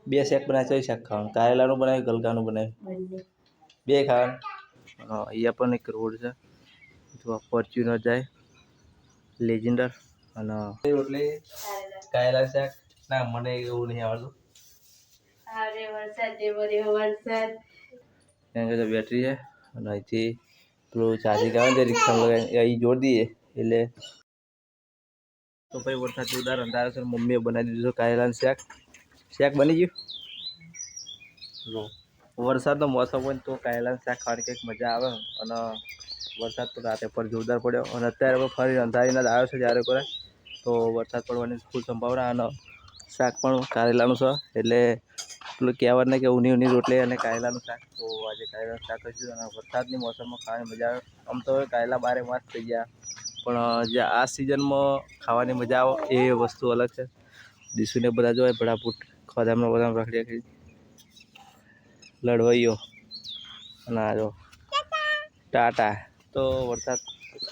બે શાક બનાવે છે, શાક ખાવાનું કારેલાનું બનાવ્યું, ગલકાનું બનાવ્યું, બે ખાવાનું. અહીંયા પણ એક રોડ છે, જો ફોર્ચ્યુનર જાય, લેજેન્ડર અને રોટલી કારેલા શાક. ના મને એવું નહીં આવડતું. બેટરી છે અને અહીંથી પેલું ચાર્જિંગ આવે ને રિક્ષા લગાવીને અહીં જોડી દઈએ એટલે તો ભાઈ વરસાદ જોરદાર અંધારો છે. મમ્મીએ બનાવી દીધું કારેલાનું શાક. શાક બની ગયું. વરસાદનો મોસમ હોય તો કારેલાનું શાક ખાવાની કંઈક મજા આવે. અને વરસાદ તો રાતે પર જોરદાર પડ્યો અને અત્યારે ફરી અંધારીને આવ્યો છે. જ્યારે કરે તો વરસાદ પડવાની ફૂલ સંભાવના. અને શાક પણ કારેલાનું છે એટલે પેલું કહેવત ને કે ઊની રોટલી અને કારેલાનું શાક. તો આજે કારેલાનું શાક કરીશું અને વરસાદની મોસમમાં ખાવાની મજા આવે. આમ તો કારેલા બારે માસ થઈ ગયા પણ જે આ સિઝનમાં ખાવાની મજા આવે એ વસ્તુ અલગ છે. દીસુને બધા જોવાય ભડાફૂટ ખોદામાં બધા રખડી લડવાઈઓ અને આ ટાટા. તો વરસાદ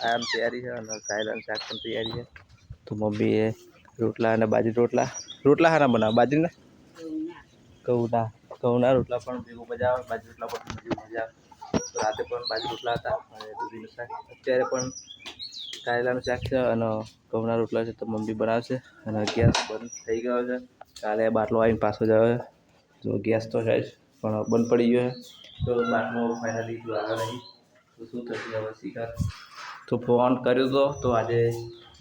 આમ તૈયારી છે અને કારેલાનું શાક પણ તૈયારી છે. તો મમ્મીએ રોટલા અને બાજરી રોટલા હારા બનાવે બાજરીના ઘઉંના રોટલા પણ ભેગું મજા આવે. બાજરી રોટલા પણ મજા આવે. તો રાતે પણ બાજરી રોટલા હતા અને દૂધીનું શાક. અત્યારે પણ કારેલાનું શાક છે અને ઘઉંના રોટલા છે તો મમ્મી બનાવશે. અને ગેસ બંધ થઈ ગયો છે. કાલે બાટલો આવીને પાછો જ આવે. તો ગેસ તો છે જ પણ બંધ પડી ગયો છે. તો બાટલો ફાઇનલી આવે નહીં તો શું થશે હવે શિકાર. તો ફોન કર્યો તો આજે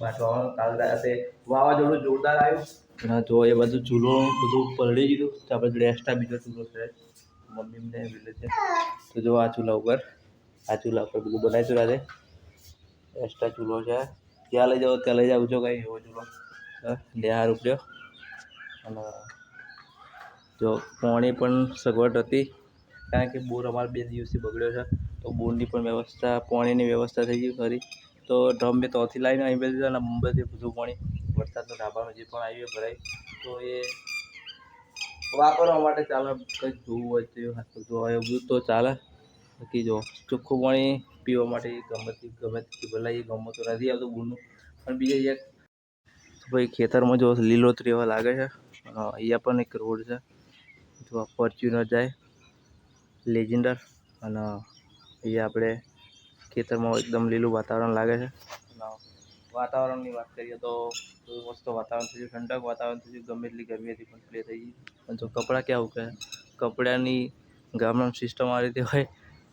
બાટલો આવવાનો. કાલે રાતે વાવાઝોડું જોરદાર આવ્યું અને જો એ બધું ચૂલો બધું પલળી ગયું. તો આપણે જોડે એક્સ્ટ્રા બીજો ચૂલો છે મમ્મીને મિલે છે. તો જો આ ચૂલા ઉપર બધું બનાવીશું રાતે. એક્સ્ટ્રા ચૂલો છે ત્યાં લઈ જાઓ ત્યાં લઈ જાવ છો કંઈ એવો ચૂલો લેહાર ઉપડ્યો. અને જો પાણી પણ સગવડ હતી કારણ કે બોર અમારે 2 દિવસથી બગડ્યો છે. તો બોરની પણ વ્યવસ્થા પાણીની વ્યવસ્થા થઈ ગઈ ખરી. તો ડ્રમ મેં ત્યાંથી લાવીને અહીં બેસી અને મુંબઈથી બધું પાણી વરસાદનો ઢાબાનું જે પણ આવ્યું ભરાય તો એ વાપરવા માટે ચાલે. કંઈક જોવું હોય તો જોવા એવું તો ચાલે. બાકી જો ચોખ્ખું પાણી પીવા માટે ગમે ભલાઈ ગમતું નથી આવતું બોરનું. પણ બીજા એક ભાઈ ખેતરમાં જો લીલોતરી એવા લાગે છે. અહીંયા પણ એક રોડ છે, જો ફોર્ચ્યુનર જાય, લેજેન્ડર અને અહીંયા આપણે ખેતરમાં એકદમ લીલું વાતાવરણ લાગે છે. વાતાવરણની વાત કરીએ તો મસ્ત વાતાવરણ થઈ ગયું, ઠંડક વાતાવરણ થઈ ગયું. ગમે એટલી ગરમી હતી પણ પ્લે થઈ ગઈ. અને જો કપડાં ક્યાં ઉકે કપડાની ગામડાની સિસ્ટમ આ રીતે હોય.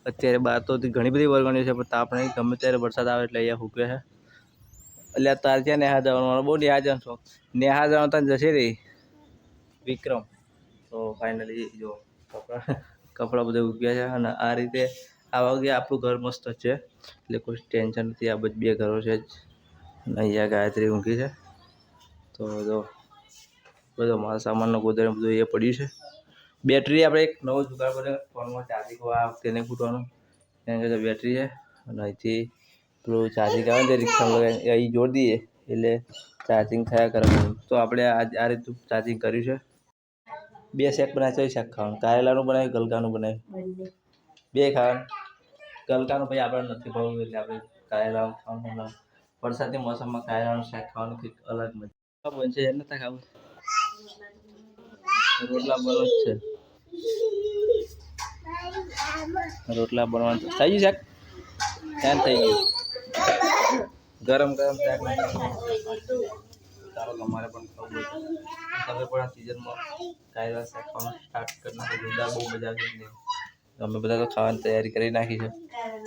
અત્યારે બહાર તો ઘણી બધી વરગણીઓ છે પણ તાપ નહીં. ગમે ત્યારે વરસાદ આવે એટલે અહીંયા સૂકે છે. એટલે તાર ત્યાં નેહા જવાનું બહુ નેહા જવાનો શોખ. નેહા જવાનું ત્યાં જશે રે વિક્રમ. તો ફાઇનલી જો કપડાં બધા ઉગ્યા છે અને આ રીતે આ વખતે આપણું ઘર મસ્ત છે એટલે કોઈ ટેન્શન નથી. આ બધી 2 ઘરો છે જ. અને અહીંયા ગાયત્રી ઊંઘી છે. તો જો બધો મારા સામાનનો ગોદરે બધું એ પડ્યું છે. બેટરી આપણે એક નવો જુગાડ પડે ફોનમાં ચાર્જિંગ આ વખતે નહીં ફૂટવાનું કારણ કે બેટરી છે. અને અહીંથી પેલું ચાર્જિંગ આવે ને રિક્ષા લગાવીને અહીં જોડી દઈએ એટલે ચાર્જિંગ થયા કરે. તો આપણે આ રીતનું ચાર્જિંગ કર્યું છે. બે શાક બનાવે છે, શાક ખાવાનું કારેલાનું બનાવ્યું, ગલકાનું બનાવ્યું, બે ખાવાનું. ગલકાનું ભાઈ આપણે નથી ભાવતું એટલે આપણે કારેલાનું ખાવાનું. વરસાદની મોસમમાં કારેલાનું શાક ખાવાનું કંઈક અલગ મજા બનશે. એને નથી ખાવું રોટલા બનવા જ છે. રોટલા બનવાનું થઈ ગયું શાક ત્યાં થઈ ગયું. ગરમ શાક ચાલો તમારે પણ ખાવું હોય તમે પણ આ સિઝનમાં કારેલા શાક ખાવાનું સ્ટાર્ટ કરી નાખો. જોરદાર બહુ મજા આવશે. અમે બધા તો ખાવાની તૈયારી કરી નાખી છે.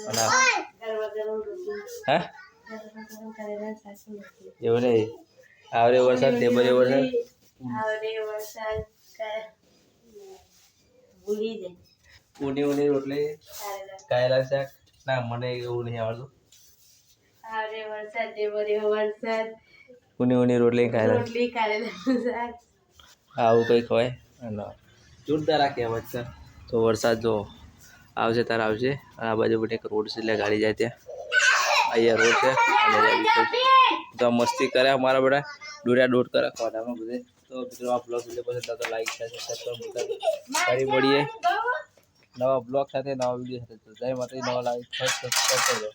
અને હા એવું નહીં આવરે વરસાદ તે બધે વરસાદ ઊની રોટલી કારેલા શાક. ના મને એવું નહીં આવડતું. ઊની રોટલી કારેલા આવું કંઈક હોય. અને જોરદાર આ કહેવત છે. તો વરસાદ જો આવશે ત્યારે આવશે. આ બાજુ પણ એક રોડ છે એટલે ગાડી જાય ત્યાં. અહીંયા રોડ છે અને તો મસ્તી કરે અમારા બધા દોડ કરે ખોડામાં બધે. તો મિત્રો આ બ્લોગ વિડીયો પસંદ આવે તો લાઈક સાથે સબસ્ક્રાઈબ ફરી મળીએ નવા બ્લોગ સાથે નવા વિડીયો સાથે. જય માતાજી. નવા લાઈક સબસ્ક્રાઈબ કરજો.